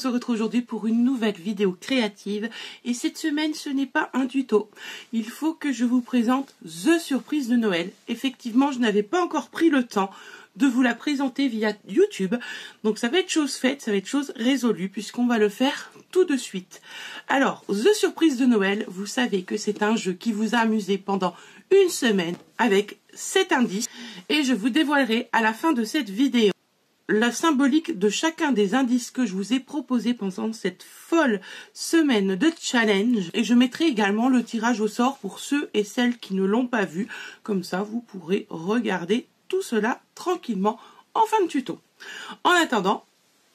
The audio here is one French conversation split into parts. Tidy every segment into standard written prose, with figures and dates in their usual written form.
se retrouve aujourd'hui pour une nouvelle vidéo créative et cette semaine ce n'est pas un tuto. Il faut que je vous présente The Surprise de Noël. Effectivement, je n'avais pas encore pris le temps de vous la présenter via YouTube. Donc ça va être chose faite, ça va être chose résolue puisqu'on va le faire tout de suite. Alors, The Surprise de Noël, vous savez que c'est un jeu qui vous a amusé pendant une semaine avec 7 indices et je vous dévoilerai à la fin de cette vidéo la symbolique de chacun des indices que je vous ai proposés pendant cette folle semaine de challenge. Et je mettrai également le tirage au sort pour ceux et celles qui ne l'ont pas vu. Comme ça, vous pourrez regarder tout cela tranquillement en fin de tuto. En attendant,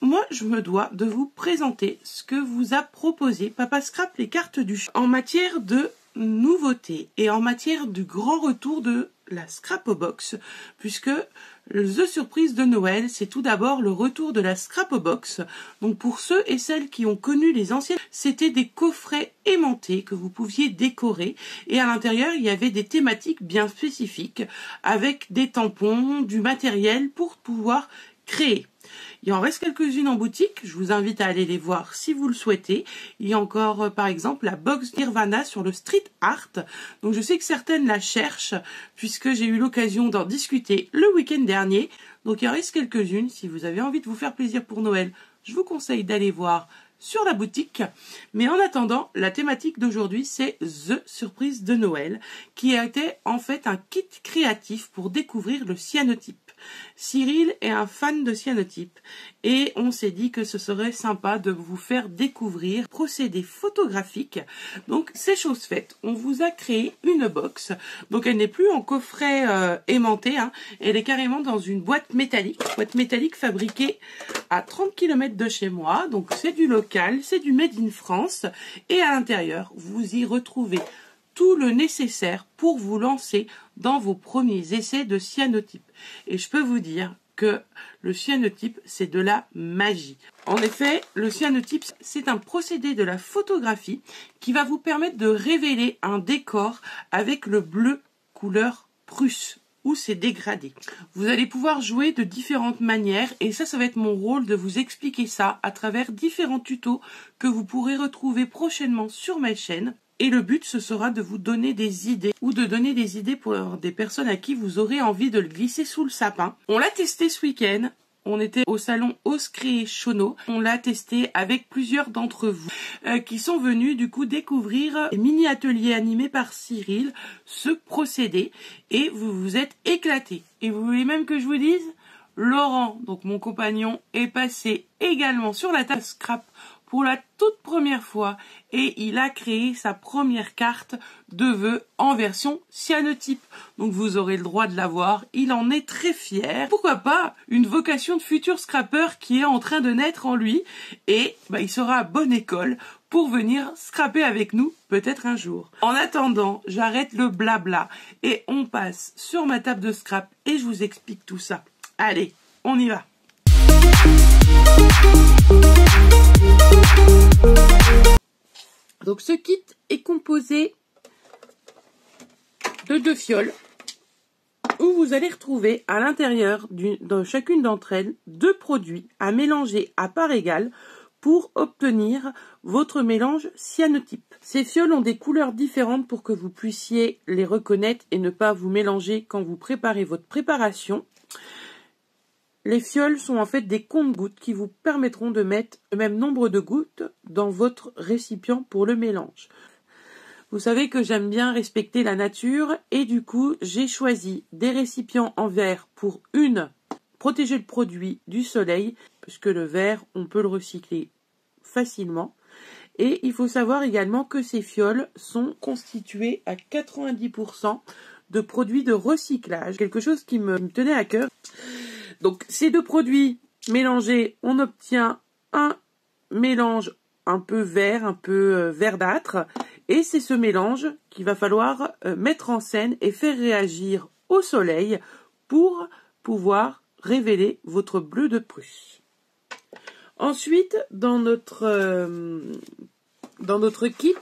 moi, je me dois de vous présenter ce que vous a proposé Papa Scrap les cartes du chat en matière de nouveautés et en matière du grand retour de la Scrap-O-Box, puisque The Surprise de Noël, c'est tout d'abord le retour de la Scrap-O-Box. Donc pour ceux et celles qui ont connu les anciennes, c'était des coffrets aimantés que vous pouviez décorer et à l'intérieur il y avait des thématiques bien spécifiques avec des tampons, du matériel pour pouvoir créer. Il en reste quelques-unes en boutique, je vous invite à aller les voir si vous le souhaitez. Il y a encore par exemple la box Nirvana sur le street art. Donc je sais que certaines la cherchent puisque j'ai eu l'occasion d'en discuter le week-end dernier. Donc il en reste quelques-unes, si vous avez envie de vous faire plaisir pour Noël, je vous conseille d'aller voir sur la boutique. Mais en attendant, la thématique d'aujourd'hui c'est The Surprise de Noël qui a été en fait un kit créatif pour découvrir le cyanotype. Cyril est un fan de cyanotype et on s'est dit que ce serait sympa de vous faire découvrir procédés photographiques. Donc c'est chose faite, on vous a créé une box. Donc elle n'est plus en coffret aimanté, hein. Elle est carrément dans une boîte métallique fabriquée à 30 km de chez moi. Donc c'est du local, c'est du made in France et à l'intérieur vous y retrouvez tout le nécessaire pour vous lancer dans vos premiers essais de cyanotype. Et je peux vous dire que le cyanotype, c'est de la magie. En effet, le cyanotype, c'est un procédé de la photographie qui va vous permettre de révéler un décor avec le bleu couleur Prusse où c'est dégradé. Vous allez pouvoir jouer de différentes manières et ça va être mon rôle de vous expliquer ça à travers différents tutos que vous pourrez retrouver prochainement sur ma chaîne. Et le but, ce sera de vous donner des idées ou de donner des idées pour des personnes à qui vous aurez envie de le glisser sous le sapin. On l'a testé ce week-end. On était au salon Oscré Chono. On l'a testé avec plusieurs d'entre vous qui sont venus du coup découvrir les mini-ateliers animés par Cyril, ce procédé. Et vous vous êtes éclatés. Et vous voulez même que je vous dise, Laurent, donc mon compagnon, est passé également sur la table Scrap pour la toute première fois et il a créé sa première carte de vœux en version cyanotype. Donc vous aurez le droit de la voir, il en est très fier. Pourquoi pas une vocation de futur scrapper qui est en train de naître en lui et il sera à bonne école pour venir scraper avec nous peut-être un jour. En attendant, j'arrête le blabla et on passe sur ma table de scrap et je vous explique tout ça. Allez, on y va. Donc ce kit est composé de 2 fioles où vous allez retrouver à l'intérieur de chacune d'entre elles 2 produits à mélanger à part égale pour obtenir votre mélange cyanotype. Ces fioles ont des couleurs différentes pour que vous puissiez les reconnaître et ne pas vous mélanger quand vous préparez votre préparation. Les fioles sont en fait des compte-gouttes qui vous permettront de mettre le même nombre de gouttes dans votre récipient pour le mélange. Vous savez que j'aime bien respecter la nature et du coup j'ai choisi des récipients en verre pour protéger le produit du soleil puisque le verre on peut le recycler facilement. Et il faut savoir également que ces fioles sont constituées à 90% de produits de recyclage, quelque chose qui me tenait à cœur. Donc ces 2 produits mélangés, on obtient un mélange un peu vert, un peu verdâtre. Et c'est ce mélange qu'il va falloir mettre en scène et faire réagir au soleil pour pouvoir révéler votre bleu de Prusse. Ensuite, dans notre kit,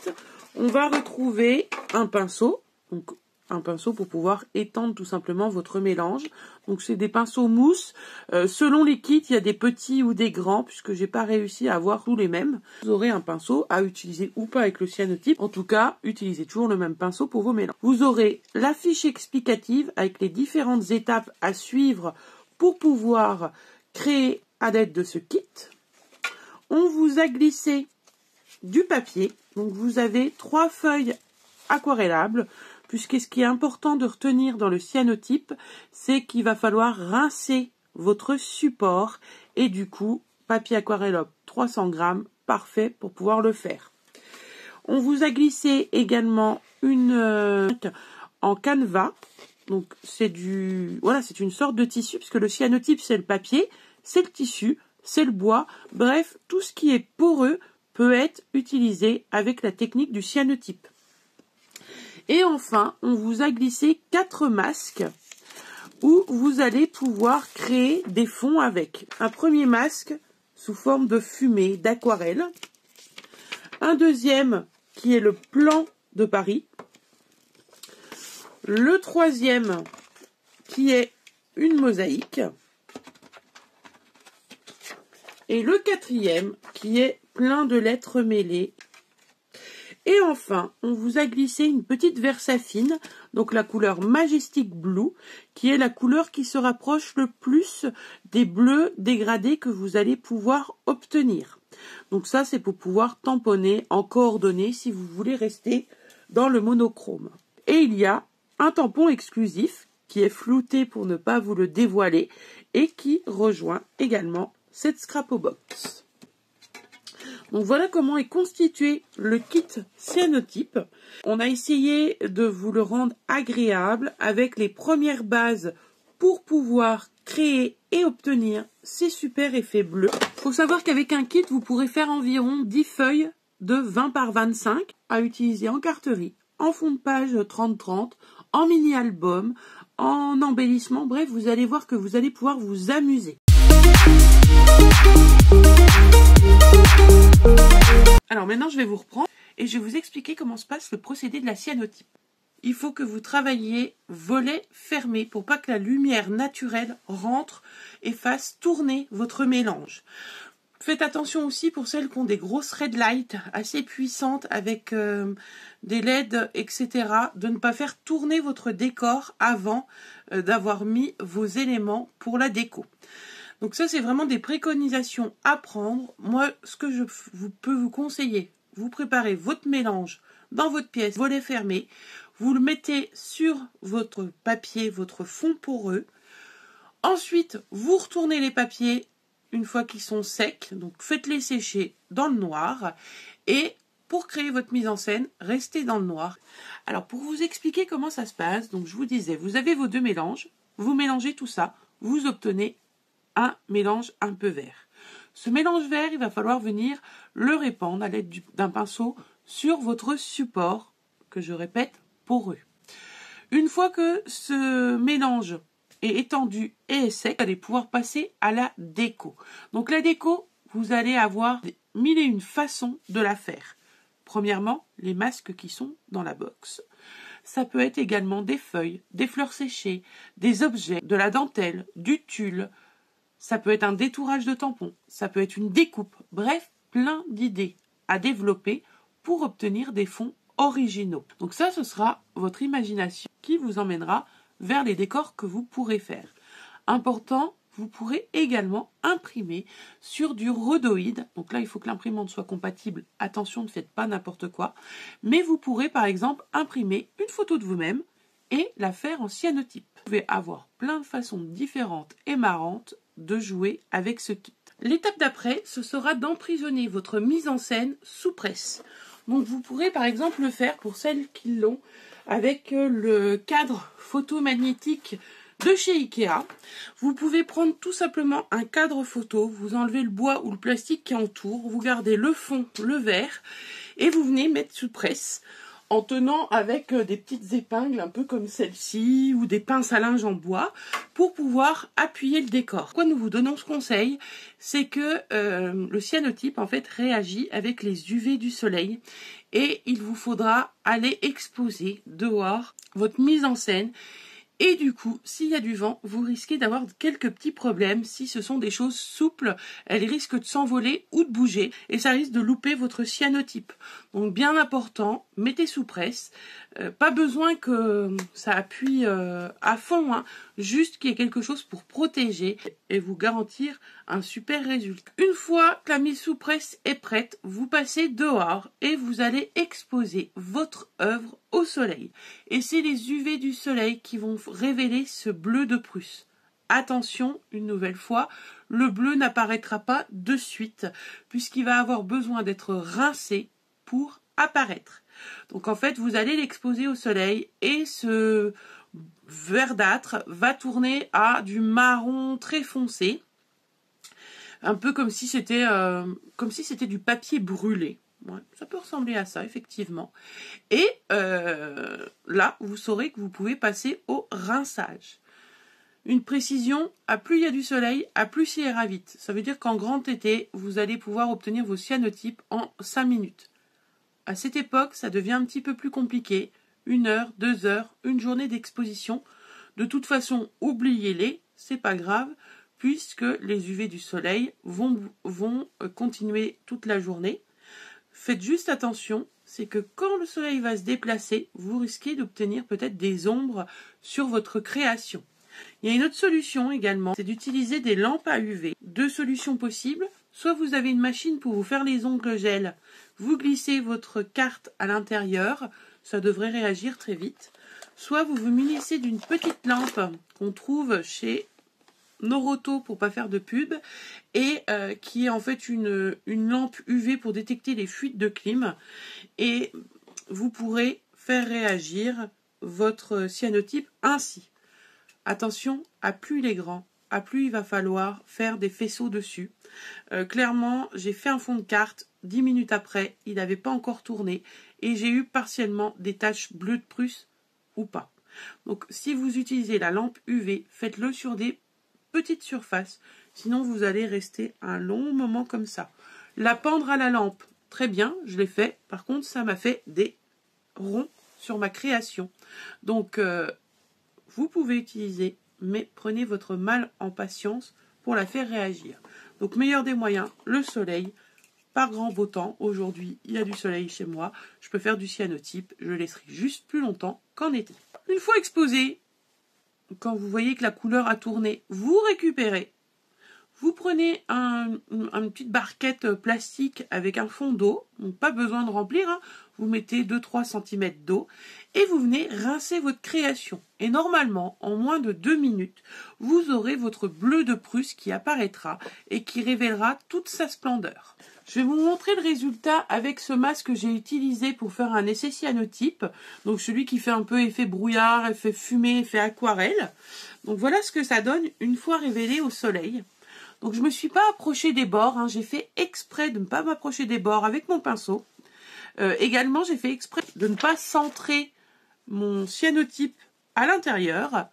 on va retrouver un pinceau. Donc un pinceau pour pouvoir étendre tout simplement votre mélange. Donc c'est des pinceaux mousse. Selon les kits, il y a des petits ou des grands, puisque j'ai pas réussi à avoir tous les mêmes. Vous aurez un pinceau à utiliser ou pas avec le cyanotype. En tout cas, utilisez toujours le même pinceau pour vos mélanges. Vous aurez la fiche explicative avec les différentes étapes à suivre pour pouvoir créer à l'aide de ce kit. On vous a glissé du papier. Donc vous avez 3 feuilles aquarellables, puisque ce qui est important de retenir dans le cyanotype, c'est qu'il va falloir rincer votre support, et du coup, papier aquarellable 300 grammes, parfait pour pouvoir le faire. On vous a glissé également une en canevas. Donc c'est c'est une sorte de tissu, puisque le cyanotype c'est le papier, c'est le tissu, c'est le bois, bref, tout ce qui est poreux peut être utilisé avec la technique du cyanotype. Et enfin, on vous a glissé 4 masques où vous allez pouvoir créer des fonds avec. Un premier masque sous forme de fumée, d'aquarelle. Un deuxième qui est le plan de Paris. Le troisième qui est une mosaïque. Et le quatrième qui est plein de lettres mêlées. Et enfin, on vous a glissé une petite Versafine, donc la couleur Majestic Blue, qui est la couleur qui se rapproche le plus des bleus dégradés que vous allez pouvoir obtenir. Donc ça, c'est pour pouvoir tamponner en coordonnées si vous voulez rester dans le monochrome. Et il y a un tampon exclusif qui est flouté pour ne pas vous le dévoiler et qui rejoint également cette Scrapo Box. Donc voilà comment est constitué le kit cyanotype. On a essayé de vous le rendre agréable avec les premières bases pour pouvoir créer et obtenir ces super effets bleus. Il faut savoir qu'avec un kit, vous pourrez faire environ 10 feuilles de 20 par 25 à utiliser en carterie, en fond de page 30-30, en mini-album, en embellissement. Bref, vous allez voir que vous allez pouvoir vous amuser. Alors maintenant, je vais vous reprendre et je vais vous expliquer comment se passe le procédé de la cyanotype. Il faut que vous travailliez volet fermé pour pas que la lumière naturelle rentre et fasse tourner votre mélange. Faites attention aussi pour celles qui ont des grosses red lights assez puissantes avec des LED, etc. de ne pas faire tourner votre décor avant d'avoir mis vos éléments pour la déco. Donc ça, c'est vraiment des préconisations à prendre. Moi, ce que je peux vous conseiller, vous préparez votre mélange dans votre pièce, volet fermé. Vous le mettez sur votre papier, votre fond poreux. Ensuite, vous retournez les papiers une fois qu'ils sont secs. Donc, faites-les sécher dans le noir. Et pour créer votre mise en scène, restez dans le noir. Alors, pour vous expliquer comment ça se passe, donc je vous disais, vous avez vos 2 mélanges. Vous mélangez tout ça. Vous obtenez un mélange un peu vert. Ce mélange vert, il va falloir venir le répandre à l'aide d'un pinceau sur votre support, que je répète, poreux. Une fois que ce mélange est étendu et est sec, vous allez pouvoir passer à la déco. Donc la déco, vous allez avoir 1001 façons de la faire. Premièrement, les masques qui sont dans la box. Ça peut être également des feuilles, des fleurs séchées, des objets, de la dentelle, du tulle. Ça peut être un détourage de tampon, ça peut être une découpe, bref, plein d'idées à développer pour obtenir des fonds originaux. Donc ça, ce sera votre imagination qui vous emmènera vers les décors que vous pourrez faire. Important, vous pourrez également imprimer sur du rhodoïde. Donc là, il faut que l'imprimante soit compatible. Attention, ne faites pas n'importe quoi. Mais vous pourrez par exemple imprimer une photo de vous-même et la faire en cyanotype. Vous pouvez avoir plein de façons différentes et marrantes de jouer avec ce kit. L'étape d'après, ce sera d'emprisonner votre mise en scène sous presse. Donc vous pourrez par exemple le faire pour celles qui l'ont avec le cadre photomagnétique de chez Ikea. Vous pouvez prendre tout simplement un cadre photo, vous enlevez le bois ou le plastique qui entoure, vous gardez le fond, le vert, et vous venez mettre sous presse en tenant avec des petites épingles un peu comme celle-ci ou des pinces à linge en bois pour pouvoir appuyer le décor. Pourquoi nous vous donnons ce conseil? C'est que le cyanotype en fait réagit avec les UV du soleil et il vous faudra aller exposer dehors votre mise en scène. Et du coup, s'il y a du vent, vous risquez d'avoir quelques petits problèmes. Si ce sont des choses souples, elles risquent de s'envoler ou de bouger. Et ça risque de louper votre cyanotype. Donc bien important, mettez sous presse. Pas besoin que ça appuie à fond. Hein. Juste qu'il y ait quelque chose pour protéger et vous garantir un super résultat. Une fois que la mise sous presse est prête, vous passez dehors et vous allez exposer votre œuvre au soleil. Et c'est les UV du soleil qui vont révéler ce bleu de Prusse. Attention, une nouvelle fois, le bleu n'apparaîtra pas de suite puisqu'il va avoir besoin d'être rincé pour apparaître. Donc en fait, vous allez l'exposer au soleil et ce verdâtre va tourner à du marron très foncé, un peu comme si c'était du papier brûlé. Ouais, ça peut ressembler à ça, effectivement. Et là, vous saurez que vous pouvez passer au rinçage. Une précision, à plus il y a du soleil, à plus ça ira vite. Ça veut dire qu'en grand été, vous allez pouvoir obtenir vos cyanotypes en 5 minutes. À cette époque, ça devient un petit peu plus compliqué. 1 heure, 2 heures, une journée d'exposition. De toute façon, oubliez-les, c'est pas grave, puisque les UV du soleil vont continuer toute la journée. Faites juste attention, c'est que quand le soleil va se déplacer, vous risquez d'obtenir peut-être des ombres sur votre création. Il y a une autre solution également, c'est d'utiliser des lampes à UV. 2 solutions possibles, soit vous avez une machine pour vous faire les ongles gel, vous glissez votre carte à l'intérieur, ça devrait réagir très vite. Soit vous vous munissez d'une petite lampe qu'on trouve chez Noroto pour pas faire de pub et qui est en fait une lampe UV pour détecter les fuites de clim et vous pourrez faire réagir votre cyanotype ainsi. Attention, à plus il est grand, à plus il va falloir faire des faisceaux dessus. Clairement, j'ai fait un fond de carte, 10 minutes après, il n'avait pas encore tourné et j'ai eu partiellement des taches bleues de Prusse ou pas. Donc si vous utilisez la lampe UV, faites-le sur des petites surfaces, sinon vous allez rester un long moment comme ça. La pendre à la lampe, très bien, je l'ai fait. Par contre, ça m'a fait des ronds sur ma création. Donc, vous pouvez utiliser, mais prenez votre mal en patience pour la faire réagir. Donc, meilleur des moyens, le soleil. Par grand beau temps, aujourd'hui, il y a du soleil chez moi. Je peux faire du cyanotype, je laisserai juste plus longtemps qu'en été. Une fois exposé, quand vous voyez que la couleur a tourné, vous récupérez. Vous prenez une petite barquette plastique avec un fond d'eau, donc pas besoin de remplir, hein. Vous mettez 2-3 cm d'eau et vous venez rincer votre création. Et normalement, en moins de 2 minutes, vous aurez votre bleu de Prusse qui apparaîtra et qui révélera toute sa splendeur. Je vais vous montrer le résultat avec ce masque que j'ai utilisé pour faire un essai cyanotype. Donc celui qui fait un peu effet brouillard, effet fumée, effet aquarelle. Donc voilà ce que ça donne une fois révélé au soleil. Donc je ne me suis pas approchée des bords, hein. J'ai fait exprès de ne pas m'approcher des bords avec mon pinceau. Également, j'ai fait exprès de ne pas centrer mon cyanotype à l'intérieur.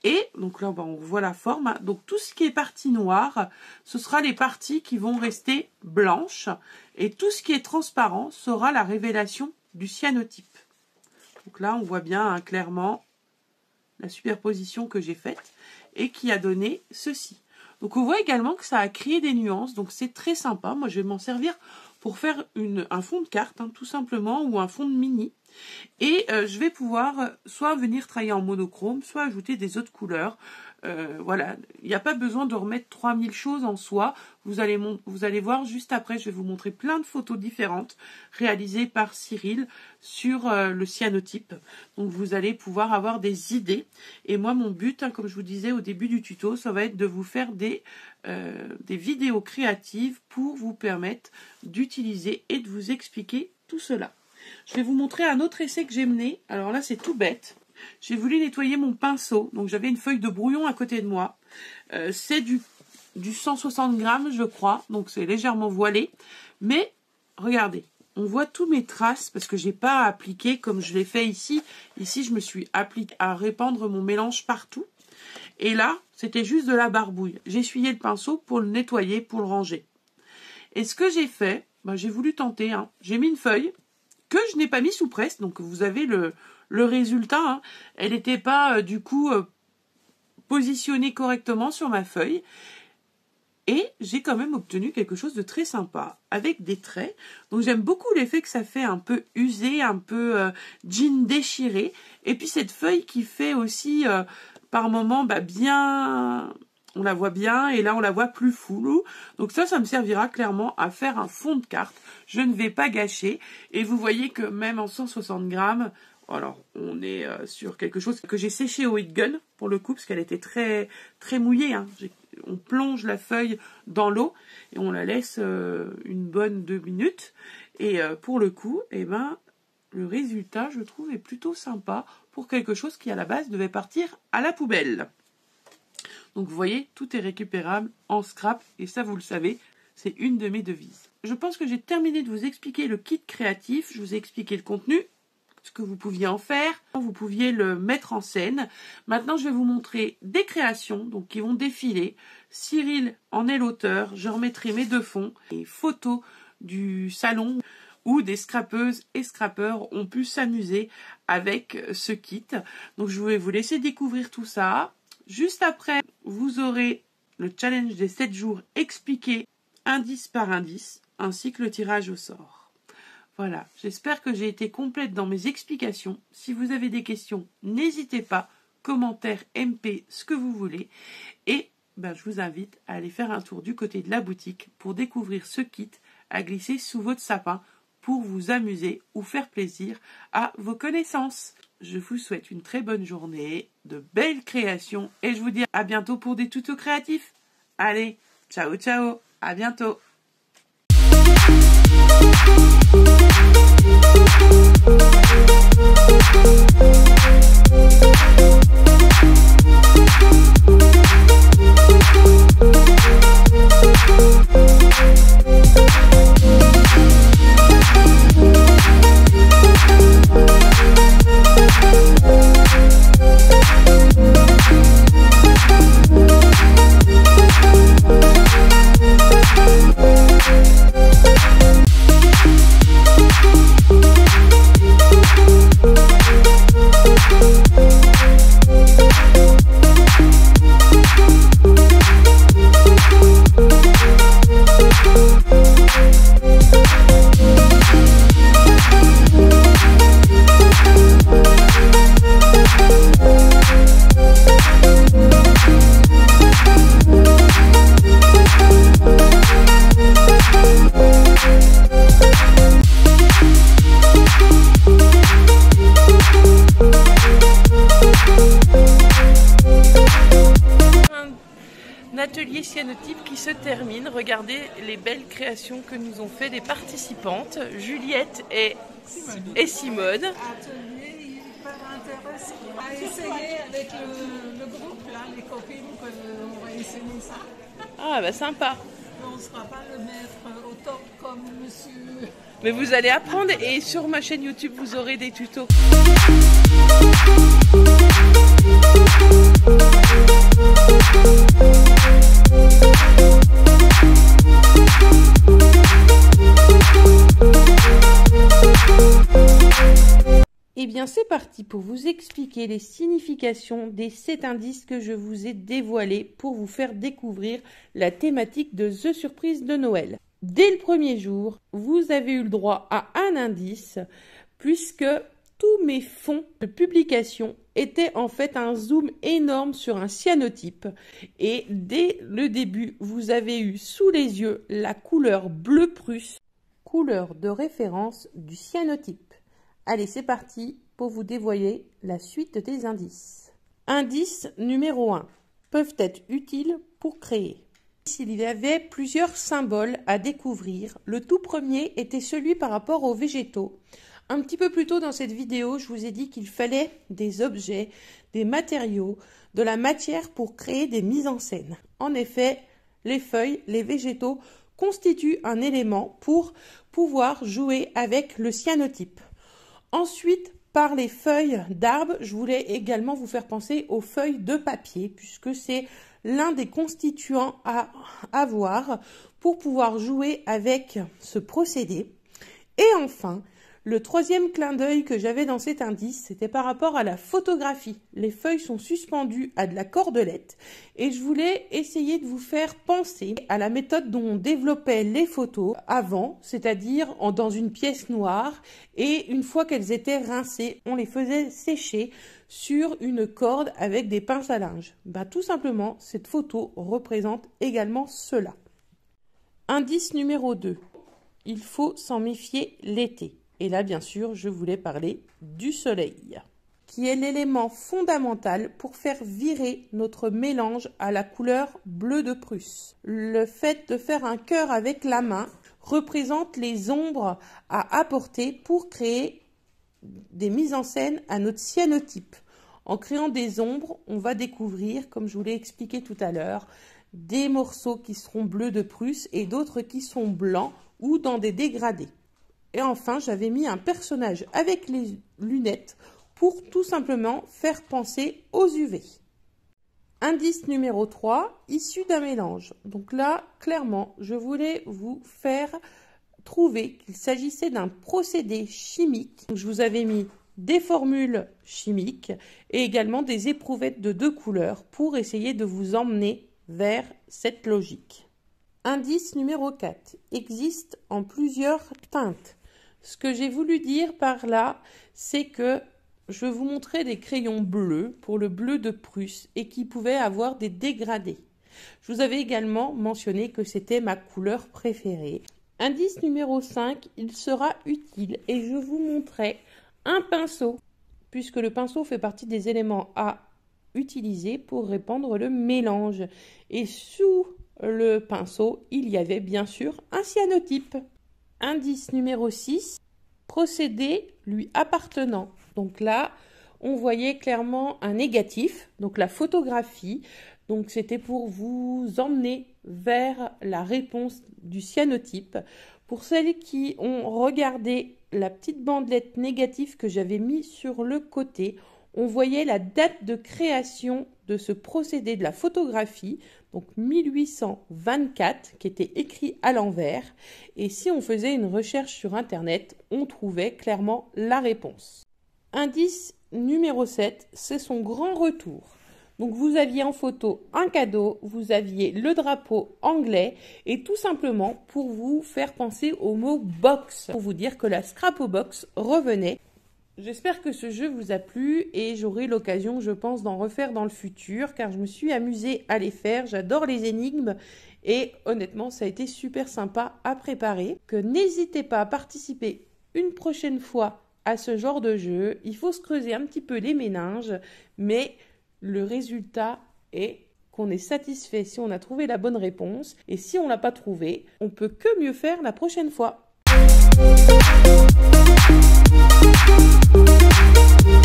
Et donc là, on voit la forme. Hein. Donc tout ce qui est partie noire, ce sera les parties qui vont rester blanches. Et tout ce qui est transparent sera la révélation du cyanotype. Donc là, on voit bien hein, clairement la superposition que j'ai faite et qui a donné ceci. Donc on voit également que ça a créé des nuances, donc c'est très sympa. Moi je vais m'en servir pour faire un fond de carte, hein, tout simplement, ou un fond de mini. Et je vais pouvoir soit venir travailler en monochrome, soit ajouter des autres couleurs. Voilà, il n'y a pas besoin de remettre 3000 choses en soi. Vous allez voir juste après, je vais vous montrer plein de photos différentes réalisées par Cyril sur le cyanotype. Donc vous allez pouvoir avoir des idées. Et moi, mon but, hein, comme je vous disais au début du tuto, ça va être de vous faire des vidéos créatives pour vous permettre d'utiliser et de vous expliquer tout cela. Je vais vous montrer un autre essai que j'ai mené. Alors là, c'est tout bête. J'ai voulu nettoyer mon pinceau. Donc, j'avais une feuille de brouillon à côté de moi. C'est du 160 grammes, je crois. Donc, c'est légèrement voilé. Mais, regardez. on voit tous mes traces parce que j'ai pas appliqué comme je l'ai fait ici. Ici, je me suis appliqué à répandre mon mélange partout. Et là, c'était juste de la barbouille. J'ai essuyé le pinceau pour le nettoyer, pour le ranger. Et ce que j'ai fait, j'ai voulu tenter. J'ai mis une feuille que je n'ai pas mis sous presse. Donc, vous avez le résultat. Elle n'était pas, du coup, positionnée correctement sur ma feuille. Et j'ai quand même obtenu quelque chose de très sympa, avec des traits. Donc j'aime beaucoup l'effet que ça fait un peu usé, un peu jean déchiré. Et puis cette feuille qui fait aussi, par moments, bien... On la voit bien, et là on la voit plus floue. Donc ça me servira clairement à faire un fond de carte. Je ne vais pas gâcher. Et vous voyez que même en 160 grammes, alors on est sur quelque chose que j'ai séché au heat gun, pour le coup, parce qu'elle était très, très mouillée. On plonge la feuille dans l'eau et on la laisse une bonne 2 minutes. Et pour le coup, le résultat, je trouve, est plutôt sympa pour quelque chose qui, à la base, devait partir à la poubelle. Donc, vous voyez, tout est récupérable en scrap. Et ça, vous le savez, c'est une de mes devises. Je pense que j'ai terminé de vous expliquer le kit créatif. Je vous ai expliqué le contenu, ce que vous pouviez en faire, vous pouviez le mettre en scène. Maintenant, je vais vous montrer des créations donc qui vont défiler. Cyril en est l'auteur. Je remettrai mes 2 fonds et photos du salon où des scrapeuses et scrappeurs ont pu s'amuser avec ce kit. Donc, je vais vous laisser découvrir tout ça. Juste après, vous aurez le challenge des 7 jours expliqué indice par indice, ainsi que le tirage au sort. Voilà, j'espère que j'ai été complète dans mes explications. Si vous avez des questions, n'hésitez pas, commentaires, MP, ce que vous voulez. Et je vous invite à aller faire un tour du côté de la boutique pour découvrir ce kit à glisser sous votre sapin pour vous amuser ou faire plaisir à vos connaissances. Je vous souhaite une très bonne journée, de belles créations et je vous dis à bientôt pour des tutos créatifs. Allez, ciao ciao, à bientôt. Atelier cyanotype qui se termine. Regardez les belles créations que nous ont fait des participantes, Juliette et Simone. Atelier hyper intéressant. On va essayer avec le groupe, là, les copines, on va essayer ça. Ah sympa. On ne sera pas le mettre au top comme monsieur. Mais vous allez apprendre et sur ma chaîne YouTube vous aurez des tutos. Et bien c'est parti pour vous expliquer les significations des 7 indices que je vous ai dévoilés pour vous faire découvrir la thématique de The Surprise de Noël. Dès le premier jour, vous avez eu le droit à un indice puisque tous mes fonds de publication étaient en fait un zoom énorme sur un cyanotype. Et dès le début, vous avez eu sous les yeux la couleur bleu prusse, couleur de référence du cyanotype. Allez, c'est parti pour vous dévoiler la suite des indices. Indice numéro 1. Peuvent être utiles pour créer. Il y avait plusieurs symboles à découvrir. Le tout premier était celui par rapport aux végétaux. Un petit peu plus tôt dans cette vidéo, je vous ai dit qu'il fallait des objets, des matériaux, de la matière pour créer des mises en scène. En effet, les feuilles, les végétaux constitue un élément pour pouvoir jouer avec le cyanotype. Ensuite, par les feuilles d'arbre, je voulais également vous faire penser aux feuilles de papier, puisque c'est l'un des constituants à avoir pour pouvoir jouer avec ce procédé. Et enfin, le troisième clin d'œil que j'avais dans cet indice, c'était par rapport à la photographie. Les feuilles sont suspendues à de la cordelette et je voulais essayer de vous faire penser à la méthode dont on développait les photos avant, c'est-à-dire dans une pièce noire, et une fois qu'elles étaient rincées, on les faisait sécher sur une corde avec des pinces à linge. Tout simplement, cette photo représente également cela. Indice numéro 2. Il faut s'en méfier l'été. Et là, bien sûr, je voulais parler du soleil, qui est l'élément fondamental pour faire virer notre mélange à la couleur bleu de Prusse. Le fait de faire un cœur avec la main représente les ombres à apporter pour créer des mises en scène à notre cyanotype. En créant des ombres, on va découvrir, comme je vous l'ai expliqué tout à l'heure, des morceaux qui seront bleus de Prusse et d'autres qui sont blancs ou dans des dégradés. Et enfin, j'avais mis un personnage avec les lunettes pour tout simplement faire penser aux UV. Indice numéro 3, issu d'un mélange. Donc là, clairement, je voulais vous faire trouver qu'il s'agissait d'un procédé chimique. Donc, je vous avais mis des formules chimiques et également des éprouvettes de 2 couleurs pour essayer de vous emmener vers cette logique. Indice numéro 4, existe en plusieurs teintes. Ce que j'ai voulu dire par là, c'est que je vous montrais des crayons bleus pour le bleu de Prusse et qui pouvaient avoir des dégradés. Je vous avais également mentionné que c'était ma couleur préférée. Indice numéro 5, il sera utile et je vous montrais un pinceau, puisque le pinceau fait partie des éléments à utiliser pour répandre le mélange. Et sous le pinceau, il y avait bien sûr un cyanotype. Indice numéro 6, procédé lui appartenant. Donc là, on voyait clairement un négatif, donc la photographie. Donc c'était pour vous emmener vers la réponse du cyanotype. Pour celles qui ont regardé la petite bandelette négative que j'avais mis sur le côté, on voyait la date de création de ce procédé de la photographie, donc 1824, qui était écrit à l'envers. Et si on faisait une recherche sur Internet, on trouvait clairement la réponse. Indice numéro 7, c'est son grand retour. Donc vous aviez en photo un cadeau, vous aviez le drapeau anglais et tout simplement pour vous faire penser au mot box, pour vous dire que la Scrappo Box revenait. J'espère que ce jeu vous a plu et j'aurai l'occasion, je pense, d'en refaire dans le futur car je me suis amusée à les faire. J'adore les énigmes et honnêtement, ça a été super sympa à préparer. Que n'hésitez pas à participer une prochaine fois à ce genre de jeu. Il faut se creuser un petit peu les méninges, mais le résultat est qu'on est satisfait si on a trouvé la bonne réponse. Et si on ne l'a pas trouvé, on peut que mieux faire la prochaine fois.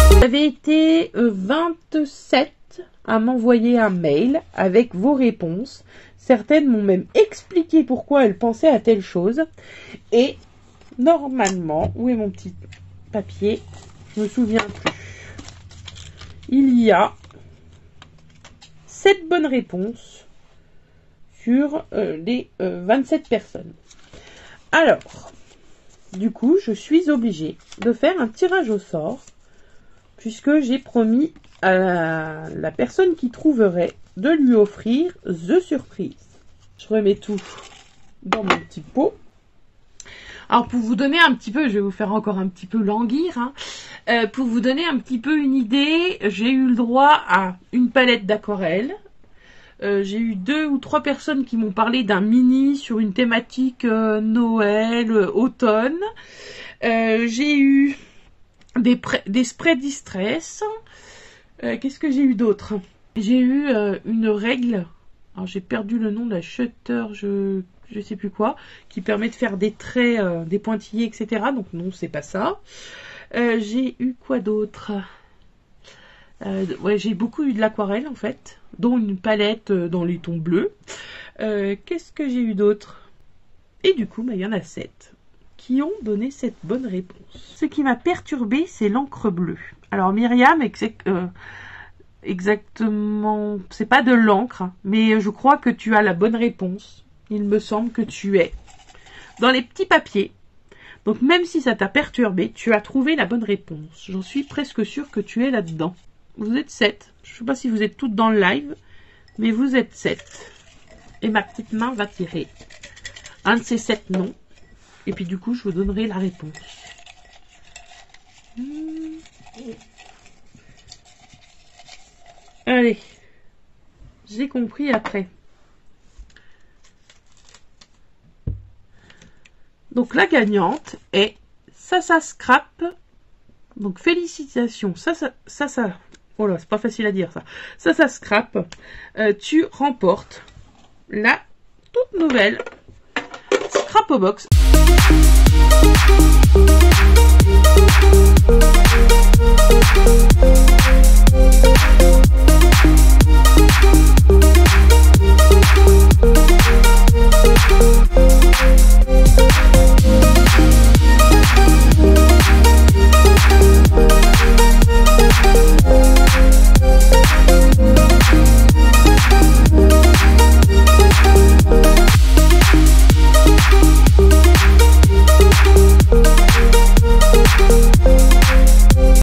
Vous avez été 27 à m'envoyer un mail avec vos réponses. Certaines m'ont même expliqué pourquoi elles pensaient à telle chose. Et normalement, où est mon petit papier? Je me souviens plus. Il y a 7 bonnes réponses sur les 27 personnes. Alors, du coup, je suis obligée de faire un tirage au sort puisque j'ai promis à la personne qui trouverait de lui offrir The Surprise. Je remets tout dans mon petit pot. Alors pour vous donner un petit peu, je vais vous faire encore un petit peu languir, pour vous donner un petit peu une idée, j'ai eu le droit à une palette d'aquarelle. J'ai eu 2 ou 3 personnes qui m'ont parlé d'un mini sur une thématique Noël, automne. J'ai eu des sprays distress. Qu'est-ce que j'ai eu d'autre? J'ai eu une règle, alors j'ai perdu le nom de la shutter, je sais plus quoi, qui permet de faire des traits, des pointillés, etc. Donc non, c'est pas ça. J'ai eu quoi d'autre? Ouais, j'ai beaucoup eu de l'aquarelle en fait, dont une palette dans les tons bleus. Qu'est-ce que j'ai eu d'autre? Et du coup, il y en a 7 qui ont donné cette bonne réponse. Ce qui m'a perturbée, c'est l'encre bleue. Alors Myriam, exactement, c'est pas de l'encre, mais je crois que tu as la bonne réponse. Il me semble que tu es dans les petits papiers. Donc même si ça t'a perturbé, tu as trouvé la bonne réponse. J'en suis presque sûre que tu es là-dedans. Vous êtes 7. Je ne sais pas si vous êtes toutes dans le live, mais vous êtes 7. Et ma petite main va tirer un de ces 7 noms. Et puis du coup, je vous donnerai la réponse. Allez. J'ai compris après. Donc la gagnante est Sasa Scrap. Donc félicitations. Oh là, c'est pas facile à dire ça. Sasa Scrap. Tu remportes la toute nouvelle Scrapo Box.